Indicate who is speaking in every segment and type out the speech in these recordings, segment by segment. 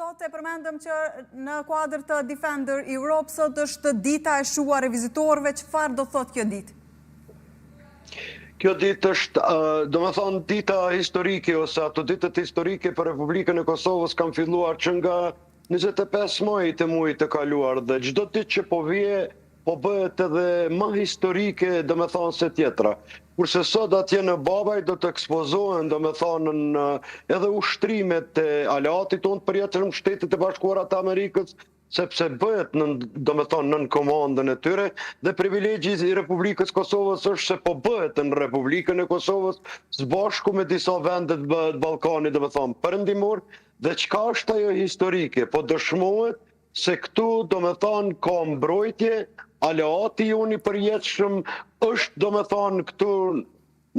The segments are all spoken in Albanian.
Speaker 1: sot e përmendëm që në kuadër të Defender Europe sot është dita e shuar e vizitorëve, çfarë do thotë kjo ditë?
Speaker 2: Kjo ditë është, do me thonë, dita historike, ose ato ditët historike për Republikën e Kosovës kam filluar që nga 25 maj të muajit të kaluar, dhe çdo ditë që po vije, po bëhet edhe më historike, do me thonë, se tjetra. Kurse sot atje në Babaj do të ekspozohen, do me thonë, edhe ushtrimet e aleatit tonë përjetëshëm Shtetit e Bashkuara të Amerikës, sepse bëhet do me thonë nën komandën e tyre, dhe privilegji i Republikës Kosovës është se po bëhet në Republikën e Kosovës së bashku me disa vendet Ballkanit, do me thonë perëndimor, dhe çka është ajo historike, po dëshmohet se këtu do me thonë ka mbrojtje, aleati joni përjetshëm është do me thonë këtu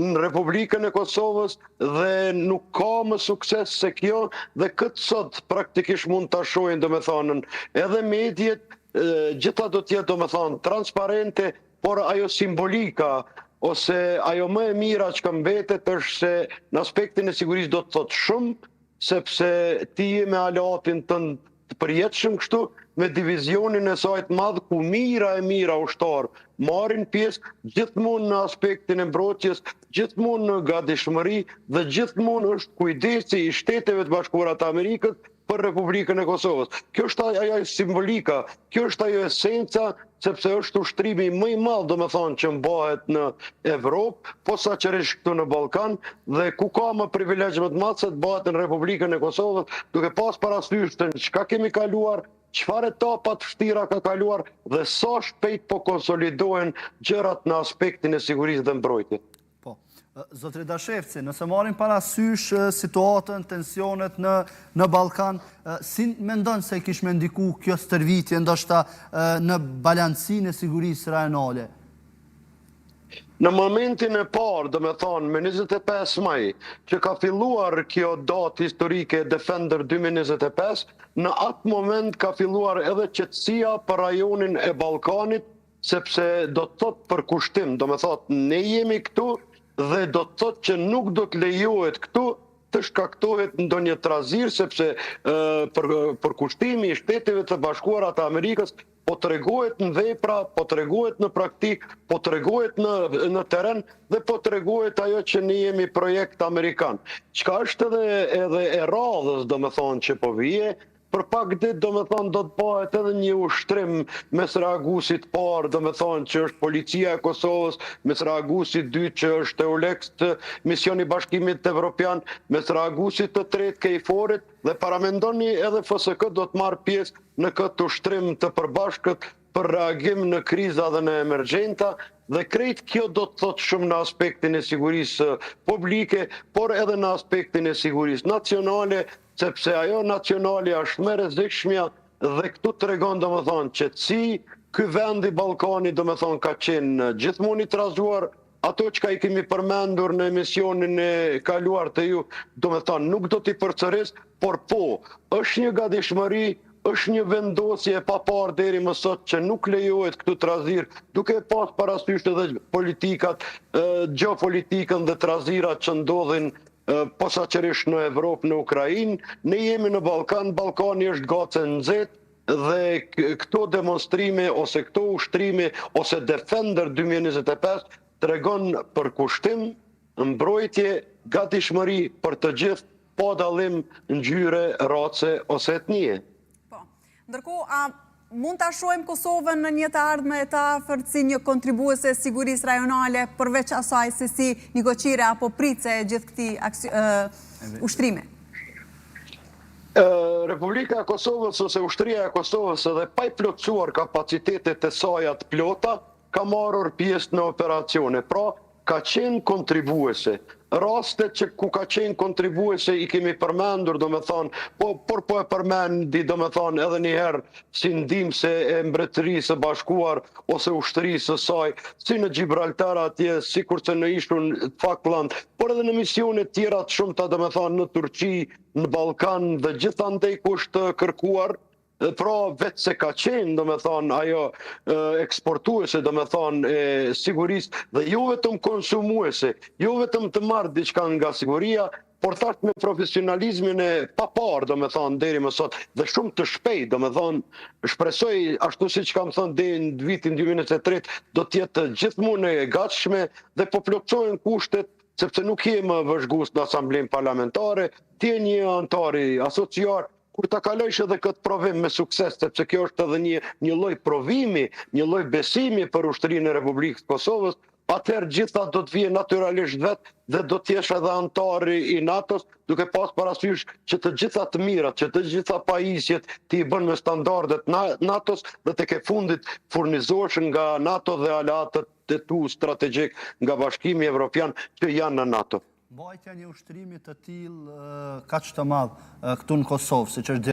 Speaker 2: në Republikën e Kosovës dhe nuk ka më sukses se kjo, dhe këtë sot praktikisht mund të shohin do me thonë edhe mediet, gjitha do tjetë do me thonë transparente, por ajo simbolika ose ajo më e mira që kam mbetet është se në aspektin e sigurisë do të thotë shumë, sepse ti je me aleatin të përjetshëm kështu, me divizionin e saj të madh ku mira ushtarë marrin pjesë gjithmonë në aspektin e mbrojtjes, gjithmonë në gatishmëri dhe gjithmonë është kujdesi i Shteteve të Bashkuara të Amerikës për Republikën e Kosovës. Kjo është ajo simbolika, kjo është ajo esenca, sepse është ushtrimi më i madh, do me thonë, që mbahet në Evropë, posaçërisht këtu në Ballkan, dhe ku ka më privilegj më të madh se të bëhet në Republikën e Kosovës, duke pas parasysh se çka kemi kaluar, çfarë etapa të vështira ka kaluar dhe sa shpejt po konsolidohen gjërat në aspektin e sigurisë dhe mbrojtjes.
Speaker 3: Po. Zotri Dashevci, nëse marrim parasysh situatën, tensionet në Ballkan, si mendon se kish me ndiku kjo stërvitje ndoshta në balancinë e sigurisë rajonale?
Speaker 2: Në momentin e parë, do me thonë, me 25 maj, që ka filluar kjo datë historike Defender 2025, në atë moment ka filluar edhe qetësia për rajonin e Ballkanit, sepse do të thotë për kushtim, do me thotë, ne jemi këtu dhe do të thotë që nuk do të lejohet këtu të shkaktohet ndonjë trazir, sepse për kushtimi i Shteteve të Bashkuara të Amerikës po tregohet në vepra, po tregohet në praktik, po tregohet në teren dhe po tregohet ajo që ne jemi projekt amerikan. Çka është edhe e radhës, do me thonë, që po vije, për pak ditë, do me thonë, do të bëhet edhe një ushtrim mes reaguesit parë, do me thonë, që është Policia e Kosovës, mes reaguesit dytë, që është EULEX, Misioni i Bashkimit Evropian, mes reaguesit të tretë, KFOR-it, dhe paramendoni edhe FSK do të marrë pjesë në këtë ushtrim të përbashkët për reagim në kriza dhe në emergjenta, dhe krejt kjo do të thotë shumë në aspektin e sigurisë publike, por edhe në aspektin e sigurisë nacionale, sepse ajo nacionale është më rrezikshmja dhe këtu tregon domethënë qetësi, ky vend i Ballkanit domethënë ka qenë gjithmonë i trazuar, ato që i kemi përmendur në emisionin e kaluar të ju, domethënë nuk do t'i përcëris, por po, është një gatishmëri, është një vendosje e paparë deri më sot që nuk lejohet këtu trazir, duke pas parasysh edhe politikat, gjeopolitikën dhe trazirat që ndodhin posaçërisht në Evropë, në Ukrainë, ne jemi në Ballkan, Ballkani është gocë nxehtë dhe këto demonstrime ose këto ushtrime ose Defender 2025 tregon për kushtim, mbrojtje, gatishmëri për të gjithë, pa dallim ngjyre, race ose etnie.
Speaker 1: Po. Ndërkohë, mund ta shohim Kosovën në një të ardhme të afërt si një kontribuese sigurisë rajonale, përveç asaj se si negocire apo pritse gjithë këtij ushtrimi?
Speaker 2: Republika e Kosovës ose ushtria e Kosovës edhe pa i plotësuar kapacitetet e saj të plota, ka marrur pjesë në operacione, pra ka qenë kontribuese. Rastet që ku ka qenë kontribuese i kemi përmendur, do me thonë, por po e përmendi, do me thonë, edhe njëherë si ndihmëse e Mbretërisë së Bashkuar ose ushtrisë së saj, si në Gibraltar atje, si kurse në ishun Falkland, por edhe në misione tjera të shumta, do me thonë, në Turqi, në Ballkan dhe gjithandej ku është kërkuar, pra vetë se ka qenë, do me thonë, ajo eksportuese, do me thonë, sigurisë, dhe jo vetëm konsumuese, jo vetëm të marrë diçka nga siguria, por tash me profesionalizmin e papar, do me thonë, deri më sot, dhe shumë të shpejt, do me thonë, shpresoj, ashtu si që kam thonë, deri në vitin 2003, do tjetë gjithmonë e gatshme dhe po plotësojnë kushtet, sepse nuk jemi vëzhgues në asamblenë parlamentare, ti je një antari asociar, kur ta kalojsh edhe këtë provim me sukses, sepse kjo është edhe një lloj provimi, një lloj besimi për ushtrinë e Republikës Kosovës, atëherë gjitha do të vijë natyralisht vetë dhe do të jesh edhe antari i NATO-s, duke pas parasysh që të gjitha të mirat, që të gjitha pajisjet ti i bën me standardet NATO-s dhe tek e fundit furnizohesh nga NATO dhe aleatët e tu strategjik nga Bashkimi Evropian që janë në NATO.
Speaker 3: Mbajtja një ushtrimi të tillë kaq të madh këtu në Kosovë, siç është